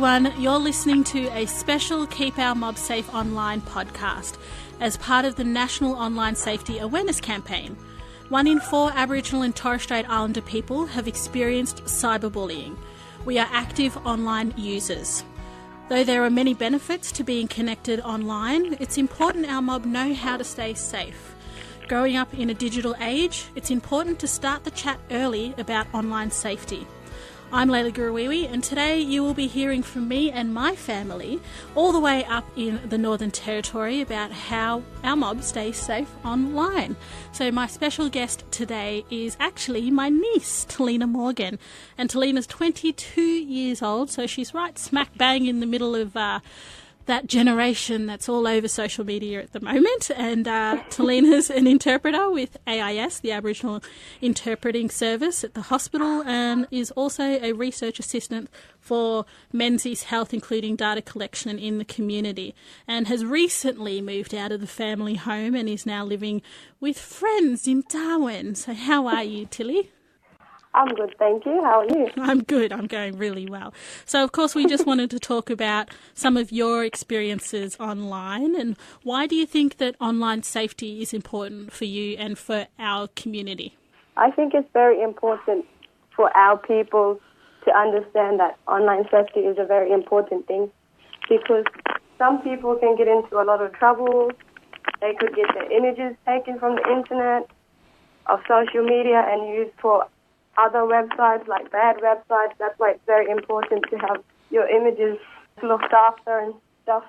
everyone. You're listening to a special Keep Our Mob Safe Online podcast as part of the National Online Safety Awareness Campaign. 1 in 4 Aboriginal and Torres Strait Islander people have experienced cyberbullying. We are active online users. Though there are many benefits to being connected online, it's important our mob know how to stay safe. Growing up in a digital age, it's important to start the chat early about online safety. I'm Leila Gurruwiwi, and today you will be hearing from me and my family all the way up in the Northern Territory about how our mob stays safe online. So my special guest today is actually my niece, Talena Morgan. And Talena's 22 years old, so she's right smack bang in the middle of that generation that's all over social media at the moment. And Talena's an interpreter with AIS, the Aboriginal Interpreting Service at the hospital, and is also a research assistant for Menzies Health, including data collection in the community, and has recently moved out of the family home and is now living with friends in Darwin. So how are you, Tilly? I'm good, thank you. How are you? I'm good. I'm going really well. So, of course, we just wanted to talk about some of your experiences online, and why do you think that online safety is important for you and for our community? I think it's very important for our people to understand that online safety is a very important thing, because some people can get into a lot of trouble. They could get their images taken from the internet, of social media, and used for other websites, like bad websites. That's why it's very important to have your images looked after and stuff.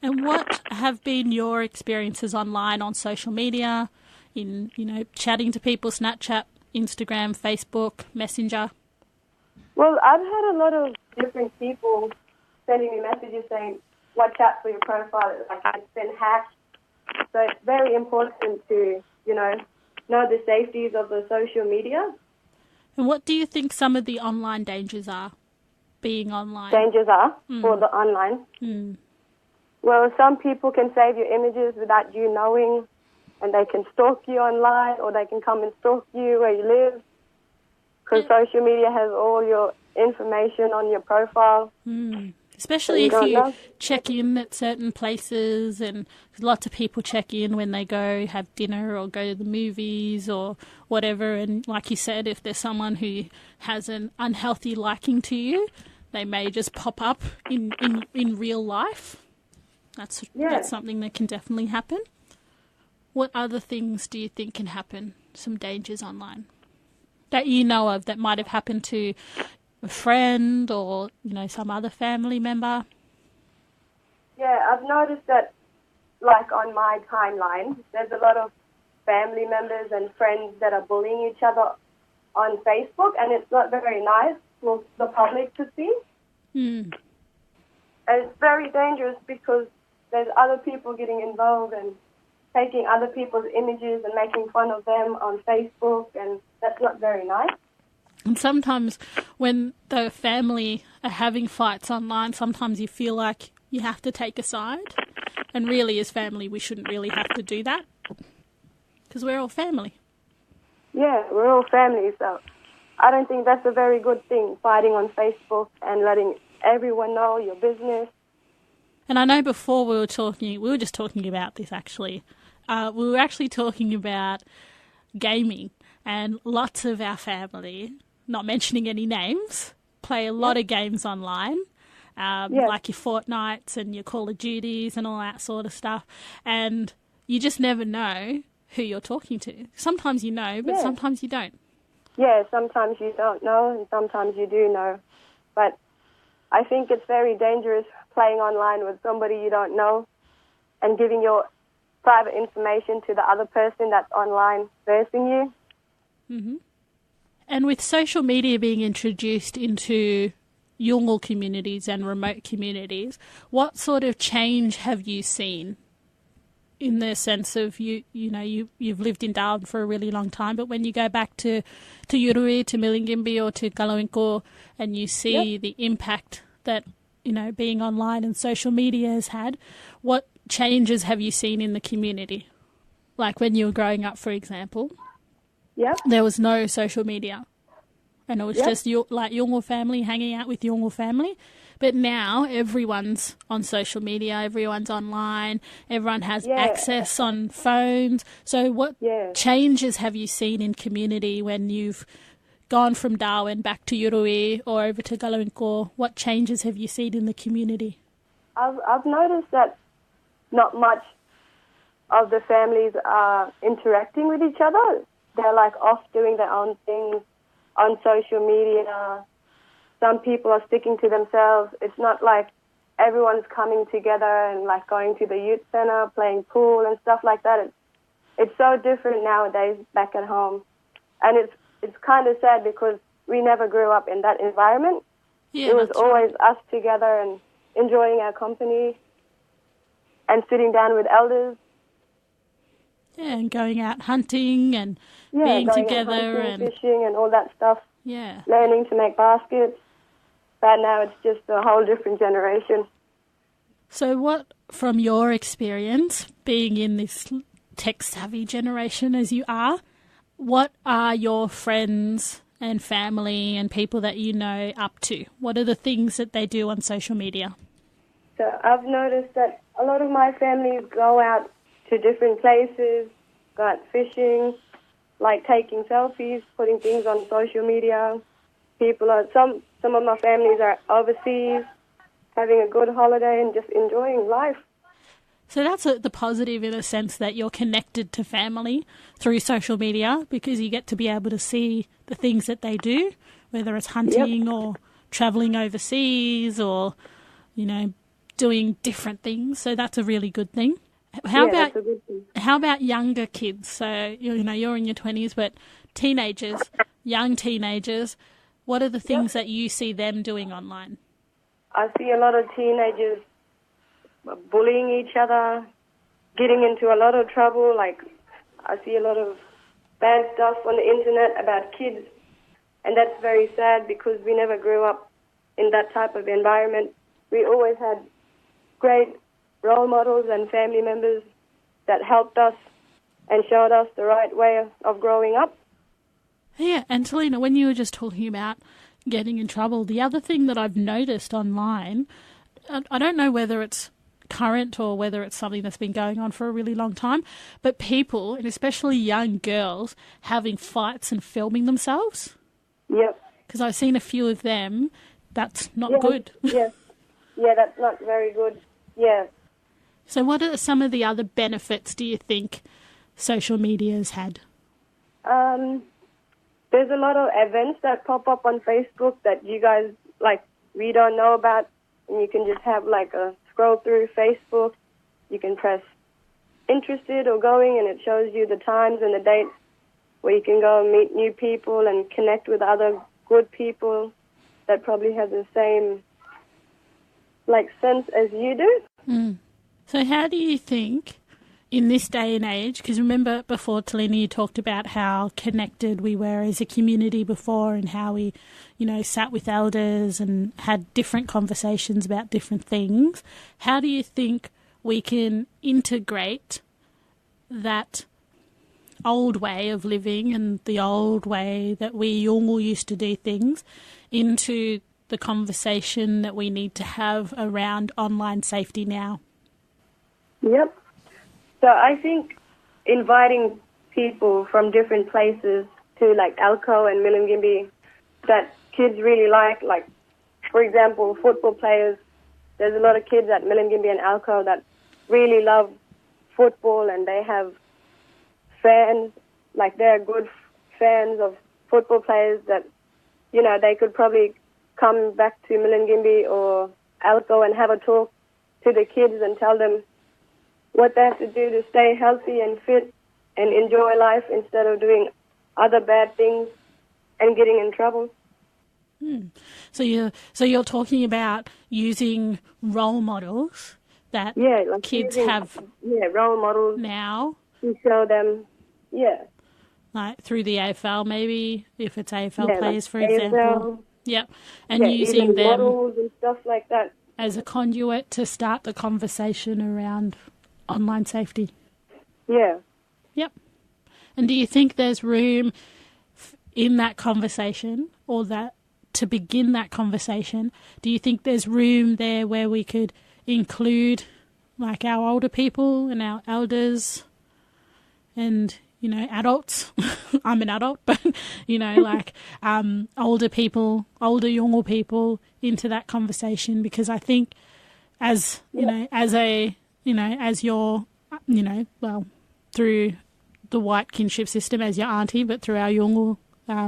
And what have been your experiences online on social media, in, chatting to people, Snapchat, Instagram, Facebook, Messenger? Well, I've had a lot of different people sending me messages saying, watch out for your profile, like it's been hacked. So it's very important to, know the safeties of the social media. And what do you think some of the online dangers are, being online? Dangers are for the online? Well, some people can save your images without you knowing, and they can stalk you online, or they can come and stalk you where you live, because social media has all your information on your profile. Especially if you check in at certain places, and lots of people check in when they go have dinner or go to the movies or whatever. And like you said, if there's someone who has an unhealthy liking to you, they may just pop up in real life. That's something that can definitely happen. What other things do you think can happen, some dangers online, that you know of that might have happened to a friend or, some other family member? Yeah, I've noticed that, like on my timeline, there's a lot of family members and friends that are bullying each other on Facebook, and it's not very nice for the public to see. And it's very dangerous because there's other people getting involved and taking other people's images and making fun of them on Facebook, and that's not very nice. And sometimes when the family are having fights online, sometimes you feel like you have to take a side. And really, as family, we shouldn't really have to do that, because we're all family. Yeah, we're all family, so I don't think that's a very good thing, fighting on Facebook and letting everyone know your business. And I know before we were just talking about this actually. We were actually talking about gaming, and lots of our family, not mentioning any names, play a lot of games online, like your Fortnites and your Call of Duties and all that sort of stuff. And you just never know who you're talking to. Sometimes you know, but sometimes you don't. Yeah, sometimes you don't know and sometimes you do know. But I think it's very dangerous playing online with somebody you don't know and giving your private information to the other person that's online versing you. Mm-hmm. And with social media being introduced into Yolngu communities and remote communities, what sort of change have you seen, in the sense of you've lived in Darwin for a really long time, but when you go back to Yurui, to Milingimbi or to Galawinko, and you see the impact that being online and social media has had, what changes have you seen in the community? Like when you were growing up, for example, there was no social media, and it was just like Yolngu family hanging out with Yolngu family. But now everyone's on social media, everyone's online, everyone has access on phones. So what changes have you seen in community when you've gone from Darwin back to Gurruwiwi or over to Galawinko? What changes have you seen in the community? I've noticed that not much of the families are interacting with each other. They're like off doing their own things on social media. Some people are sticking to themselves. It's not like everyone's coming together and like going to the youth center, playing pool and stuff like that. It's so different nowadays back at home. And it's kind of sad because we never grew up in that environment. Yeah, it was always us together and enjoying our company and sitting down with elders. Yeah, and going out hunting and being together and fishing and all that stuff. Yeah. Learning to make baskets. But now it's just a whole different generation. So what, from your experience, being in this tech-savvy generation as you are, what are your friends and family and people that you know up to? What are the things that they do on social media? So I've noticed that a lot of my family go out to different places, go out fishing, like taking selfies, putting things on social media. Some of my families are overseas, having a good holiday and just enjoying life. So that's the positive in a sense that you're connected to family through social media because you get to be able to see the things that they do, whether it's hunting or travelling overseas or, doing different things. So that's a really good thing. How about younger kids? So, you're in your 20s, but teenagers, young teenagers, what are the things that you see them doing online? I see a lot of teenagers bullying each other, getting into a lot of trouble. Like, I see a lot of bad stuff on the internet about kids, and that's very sad because we never grew up in that type of environment. We always had great role models and family members that helped us and showed us the right way of growing up. Yeah, and Talena, when you were just talking about getting in trouble, the other thing that I've noticed online, I don't know whether it's current or whether it's something that's been going on for a really long time, but people, and especially young girls, having fights and filming themselves. Yep. Because I've seen a few of them. That's not good. Yes. Yeah, that's not very good. Yeah. So what are some of the other benefits do you think social media has had? There's a lot of events that pop up on Facebook that you guys, we don't know about, and you can just have, a scroll through Facebook. You can press interested or going, and it shows you the times and the dates where you can go and meet new people and connect with other good people that probably have the same, sense as you do. Mm. So how do you think, in this day and age, because remember before, Talena, you talked about how connected we were as a community before and how we, sat with elders and had different conversations about different things. How do you think we can integrate that old way of living and the old way that we all used to do things into the conversation that we need to have around online safety now? Yep. So I think inviting people from different places to Alco and Milingimbi that kids really like, for example, football players. There's a lot of kids at Milingimbi and Alco that really love football, and they have fans, they're good fans of football players that, they could probably come back to Milingimbi or Alco and have a talk to the kids and tell them what they have to do to stay healthy and fit and enjoy life instead of doing other bad things and getting in trouble. So you're talking about using role models that kids have role models now to show them, through the AFL maybe, if it's AFL players, for example. AFL, yep, and using them models and stuff like that as a conduit to start the conversation around online safety. Yeah. Yep. And do you think there's room in that conversation or that to begin that conversation, do you think there's room there where we could include like our older people and our elders and, you know, adults? I'm an adult, but, you know, like older people, older, younger people into that conversation, because I think as, you know, as a, you know, as your, you know, well, through the white kinship system as your auntie, but through our younger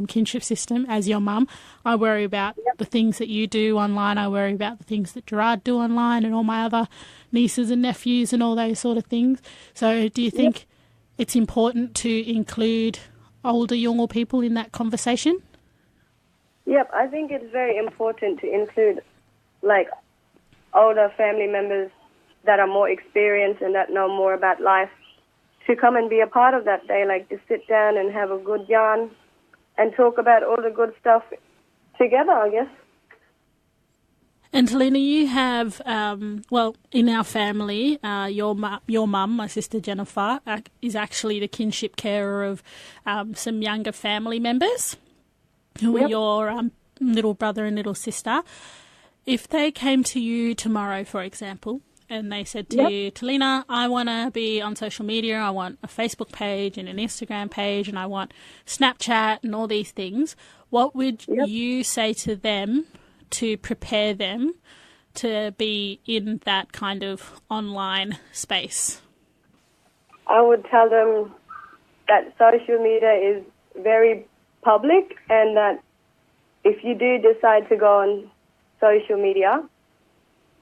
kinship system as your mum, I worry about the things that you do online. I worry about the things that Gerard do online and all my other nieces and nephews and all those sort of things. So do you think it's important to include older, younger people in that conversation? Yep, I think it's very important to include, like, older family members that are more experienced and that know more about life to come and be a part of that day, like to sit down and have a good yarn and talk about all the good stuff together, I guess. And Talena, you have, well, in our family, your mum, my sister Jennifer, is actually the kinship carer of some younger family members who are your little brother and little sister. If they came to you tomorrow, for example, and they said to you, Talena, I want to be on social media, I want a Facebook page and an Instagram page, and I want Snapchat and all these things, what would you say to them to prepare them to be in that kind of online space? I would tell them that social media is very public, and that if you do decide to go on social media,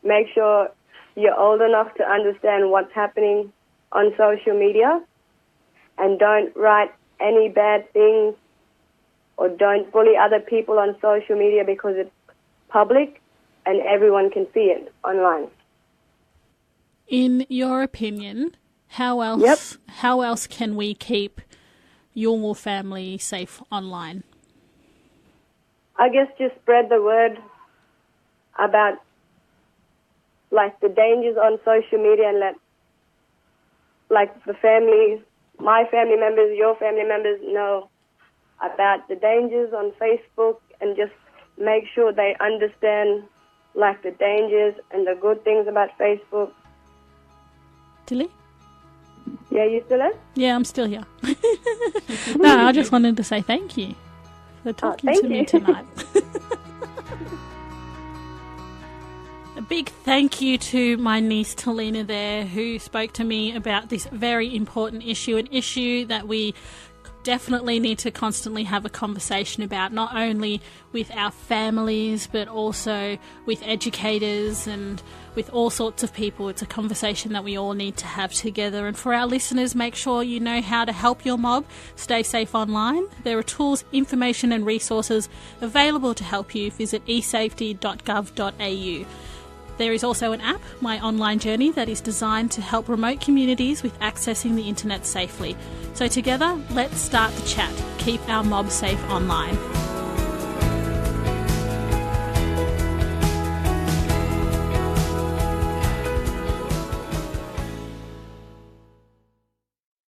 make sure you're old enough to understand what's happening on social media, and don't write any bad things or don't bully other people on social media, because it's public and everyone can see it online. In your opinion, how else can we keep your family safe online? I guess just spread the word about, like, the dangers on social media, and let, like, the family, my family members, your family members know about the dangers on Facebook, and just make sure they understand, like, the dangers and the good things about Facebook. Tilly? Yeah, you still there? Yeah, I'm still here. No, I just wanted to say thank you for talking to me tonight. A big thank you to my niece Talena there, who spoke to me about this very important issue, an issue that we definitely need to constantly have a conversation about, not only with our families but also with educators and with all sorts of people. It's a conversation that we all need to have together. And for our listeners, make sure you know how to help your mob stay safe online. There are tools, information and resources available to help you. Visit eSafety.gov.au. There is also an app, My Online Journey, that is designed to help remote communities with accessing the internet safely. So together, let's start the chat. Keep our mob safe online.